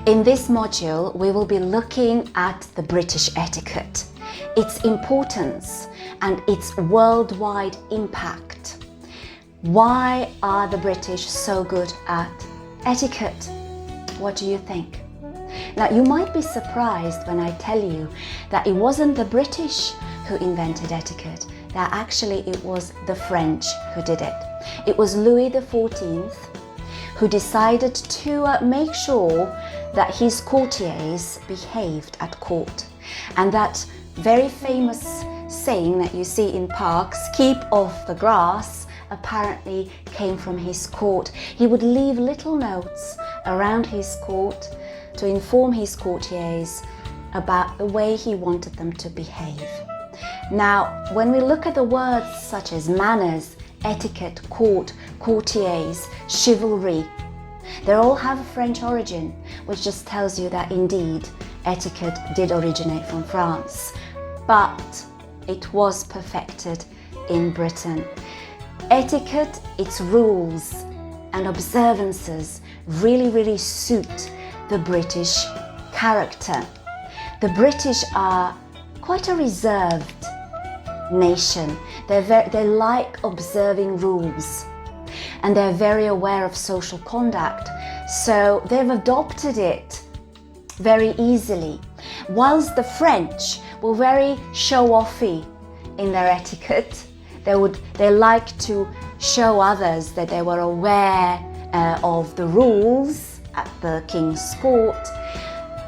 In this module, we will be looking at the British etiquette, its importance and its worldwide impact. Why are the British so good at etiquette? What do you think? Now, you might be surprised when I tell you that it wasn't the British who invented etiquette, that actually it was the French who did it. It was Louis XIV who decided to make sure that his courtiers behaved at court. And that very famous saying that you see in parks, keep off the grass, apparently came from his court. He would leave little notes around his court to inform his courtiers about the way he wanted them to behave. Now, when we look at the words such as manners, etiquette, court, courtiers, chivalry, they all have a French origin, which just tells you that indeed etiquette did originate from France, but it was perfected in Britain. Etiquette, its rules and observances really suit the British character. The British are quite a reserved nation. They like observing rules and they're very aware of social conduct, so they've adopted it very easily. Whilst the French were very show-offy in their etiquette, they like to show others that they were aware of the rules at the king's court.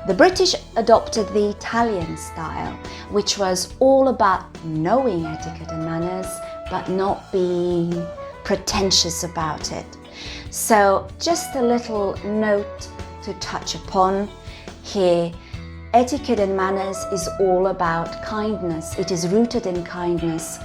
The British adopted the Italian style, which was all about knowing etiquette and manners, but not being pretentious about it. So just a little note to touch upon here. Etiquette and manners is all about kindness. It is rooted in kindness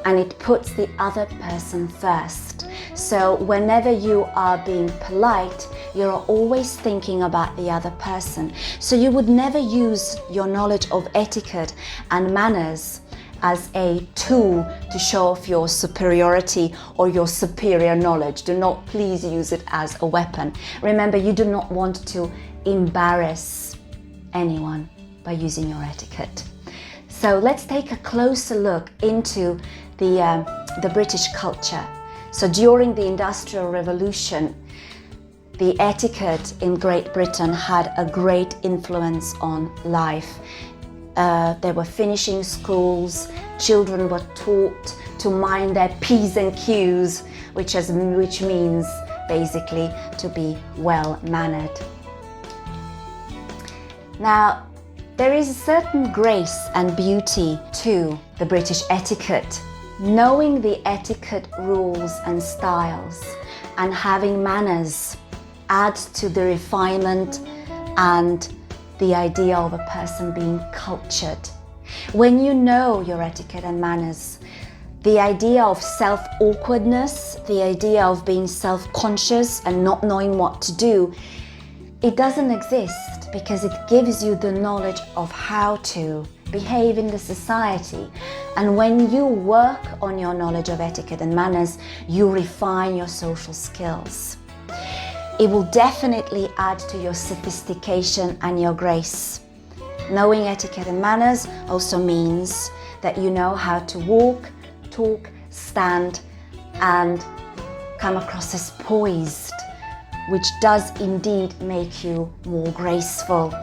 and it puts the other person first. So whenever you are being polite, you're always thinking about the other person. So you would never use your knowledge of etiquette and manners as a tool to show off your superiority or your superior knowledge. Do not please use it as a weapon. Remember, you do not want to embarrass anyone by using your etiquette. So let's take a closer look into the British culture. So during the Industrial Revolution, the etiquette in Great Britain had a great influence on life. There were finishing schools, children were taught to mind their P's and Q's, which means basically to be well-mannered. Now, there is a certain grace and beauty to the British etiquette. Knowing the etiquette rules and styles and having manners adds to the refinement and the idea of a person being cultured. When you know your etiquette and manners, the idea of self-awkwardness, the idea of being self-conscious and not knowing what to do, it doesn't exist because it gives you the knowledge of how to behave in the society. And when you work on your knowledge of etiquette and manners, you refine your social skills. It will definitely add to your sophistication and your grace. Knowing etiquette and manners also means that you know how to walk, talk, stand, and come across as poised, which does indeed make you more graceful.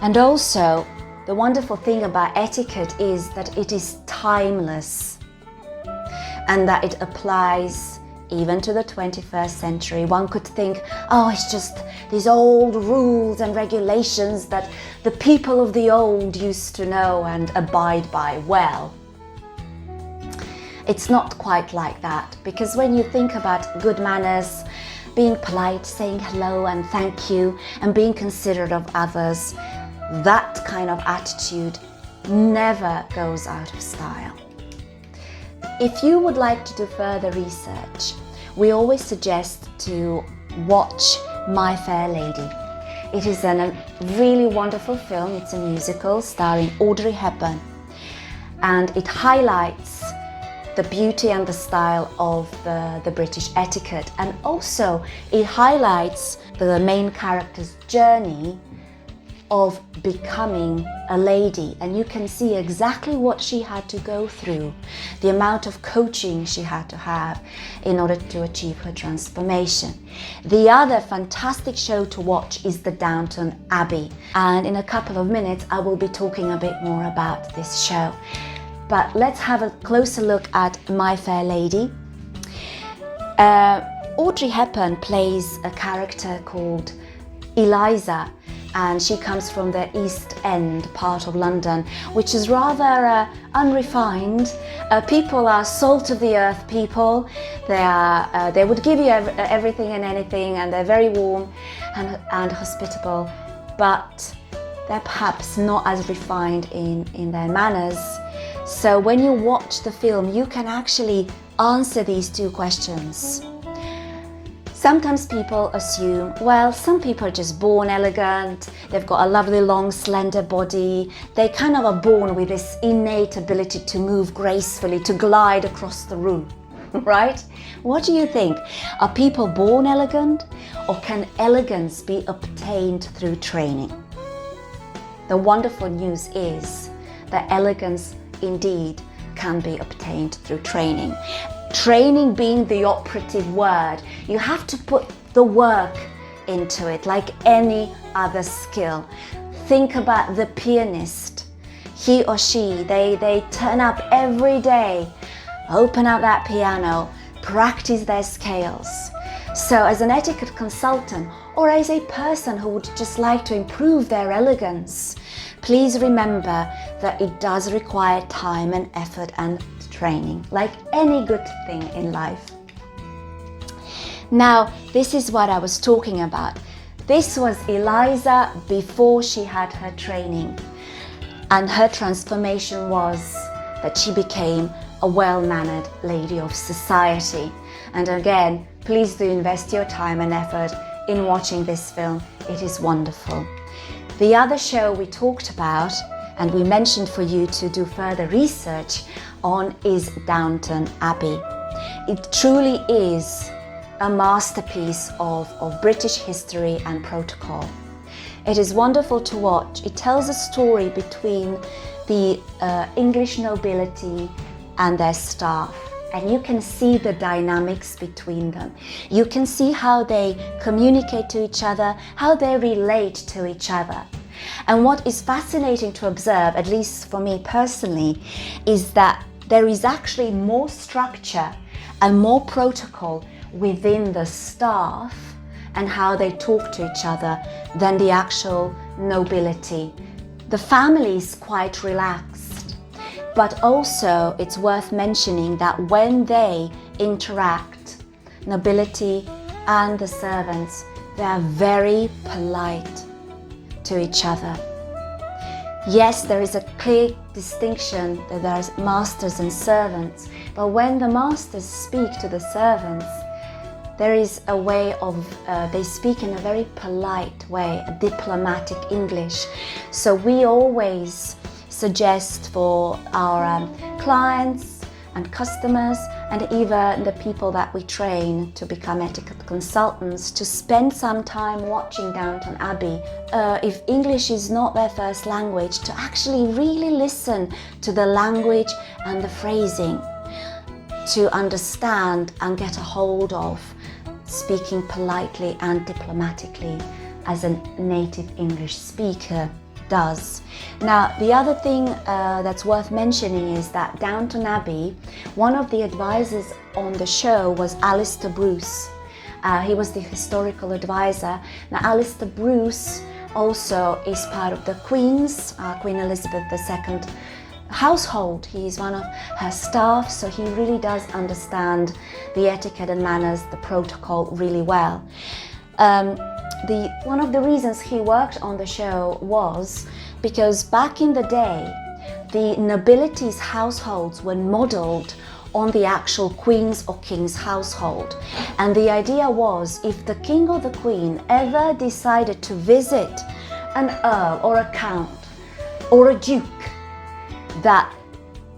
And also, the wonderful thing about etiquette is that it is timeless and that it applies even to the 21st century. One could think, oh, it's just these old rules and regulations that the people of the old used to know and abide by well. It's not quite like that, because when you think about good manners, being polite, saying hello and thank you, and being considerate of others, that kind of attitude never goes out of style. If you would like to do further research, we always suggest to watch My Fair Lady. It is a really wonderful film. It's a musical starring Audrey Hepburn, and it highlights the beauty and the style of the British etiquette, and also it highlights the main character's journey of becoming a lady, and you can see exactly what she had to go through, the amount of coaching she had to have in order to achieve her transformation. The other fantastic show to watch is the Downton Abbey, and in a couple of minutes I will be talking a bit more about this show. But let's have a closer look at My Fair Lady. Audrey Hepburn plays a character called Eliza, and she comes from the East End part of London, which is rather unrefined. People are salt of the earth people. They would give you everything and anything, and they're very warm and hospitable, but they're perhaps not as refined in their manners. So when you watch the film, you can actually answer these two questions. Sometimes people assume, well, some people are just born elegant, they've got a lovely long slender body, they kind of are born with this innate ability to move gracefully, to glide across the room, right? What do you think? Are people born elegant, or can elegance be obtained through training? The wonderful news is that elegance indeed can be obtained through training. Training being the operative word, you have to put the work into it like any other skill. Think about the pianist. He or she, they turn up every day, open up that piano, practice their scales. So as an etiquette consultant, or as a person who would just like to improve their elegance, please remember that it does require time and effort and training, like any good thing in life. Now, this is what I was talking about. This was Eliza before she had her training, and her transformation was that she became a well-mannered lady of society. And again, please do invest your time and effort in watching this film. It is wonderful. The other show we talked about, and we mentioned for you to do further research on, is Downton Abbey. It truly is a masterpiece of British history and protocol. It is wonderful to watch. It tells a story between the English nobility and their staff, and you can see the dynamics between them. You can see how they communicate to each other, how they relate to each other. And what is fascinating to observe, at least for me personally, is that there is actually more structure and more protocol within the staff and how they talk to each other than the actual nobility. The family is quite relaxed, but also it's worth mentioning that when they interact, nobility and the servants, they are very polite to each other. Yes, there is a clear distinction that there are masters and servants, but when the masters speak to the servants, there is a way of, they speak in a very polite way, a diplomatic English. So we always suggest for our clients and customers, and even the people that we train to become etiquette consultants, to spend some time watching Downton Abbey. If English is not their first language, to actually really listen to the language and the phrasing, to understand and get a hold of speaking politely and diplomatically as a native English speaker does. Now, the other thing that's worth mentioning is that Downton Abbey, one of the advisors on the show was Alistair Bruce. He was the historical advisor. Now, Alistair Bruce also is part of the Queen's, Queen Elizabeth II household. He is one of her staff, so he really does understand the etiquette and manners, the protocol really well. One of the reasons he worked on the show was because back in the day, the nobility's households were modeled on the actual Queen's or King's household. And the idea was, if the King or the Queen ever decided to visit an Earl or a Count or a Duke, that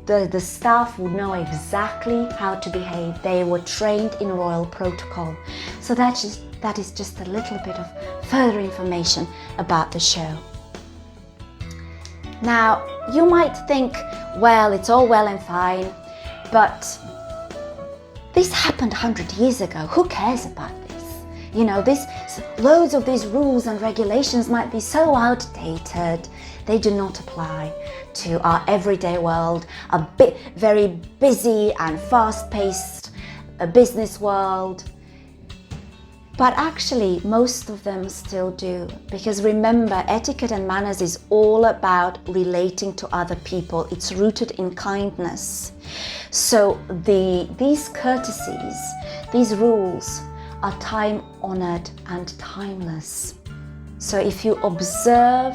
the staff would know exactly how to behave. They were trained in royal protocol. So that is just a little bit of further information about the show. Now, you might think, well, it's all well and fine, but this happened 100 years ago. Who cares about this? Loads of these rules and regulations might be so outdated. They do not apply to our everyday world, a very busy and fast-paced business world. But actually, most of them still do. Because remember, etiquette and manners is all about relating to other people. It's rooted in kindness. So these courtesies, these rules are time-honored and timeless. So if you observe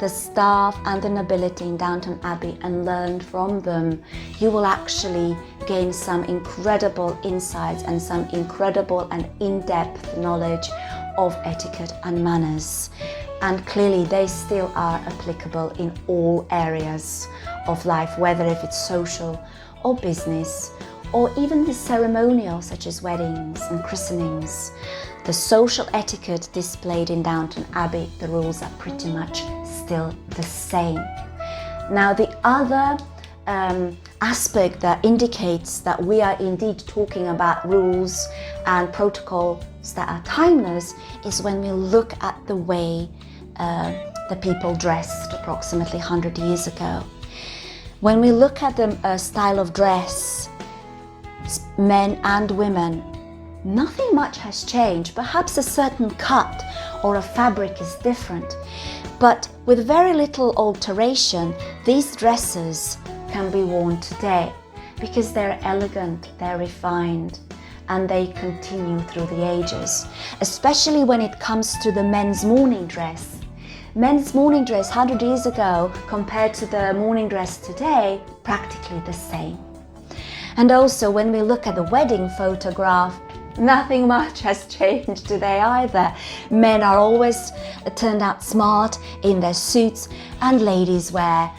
the staff and the nobility in Downton Abbey and learn from them, you will actually gain some incredible insights and some incredible and in-depth knowledge of etiquette and manners. And clearly they still are applicable in all areas of life, whether if it's social or business, or even the ceremonial such as weddings and christenings. The social etiquette displayed in Downton Abbey, the rules are pretty much still the same. Now, the other aspect that indicates that we are indeed talking about rules and protocols that are timeless is when we look at the way the people dressed approximately 100 years ago. When we look at the style of dress, men and women, nothing much has changed. Perhaps a certain cut or a fabric is different. But with very little alteration, these dresses can be worn today because they're elegant, they're refined, and they continue through the ages. Especially when it comes to the men's morning dress. Men's morning dress 100 years ago compared to the morning dress today, practically the same. And also when we look at the wedding photograph, nothing much has changed today either. Men are always turned out smart in their suits, and ladies wear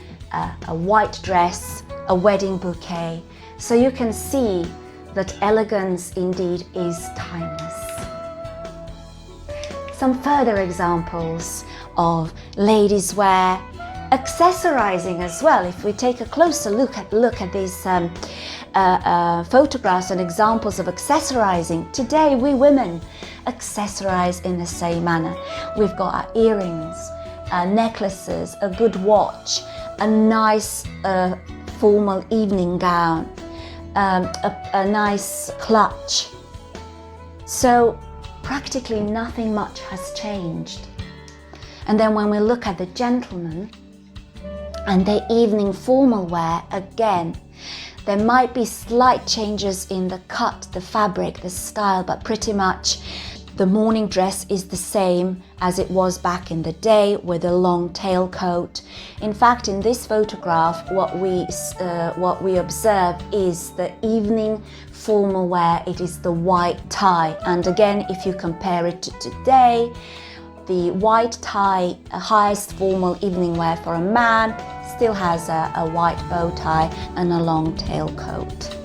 a white dress, a wedding bouquet. So you can see that elegance indeed is timeless. Some further examples of ladies wear, accessorizing as well. If we take a closer look at these photographs and examples of accessorizing, today we women accessorize in the same manner. We've got our earrings, necklaces, a good watch, a nice formal evening gown, a nice clutch. So practically nothing much has changed. And then when we look at the gentlemen and their evening formal wear, again, there might be slight changes in the cut, the fabric, the style, but pretty much the morning dress is the same as it was back in the day with a long tailcoat. In fact, in this photograph, what we observe is the evening formal wear. It is the white tie. And again, if you compare it to today, the white tie, highest formal evening wear for a man, still has a white bow tie and a long tail coat.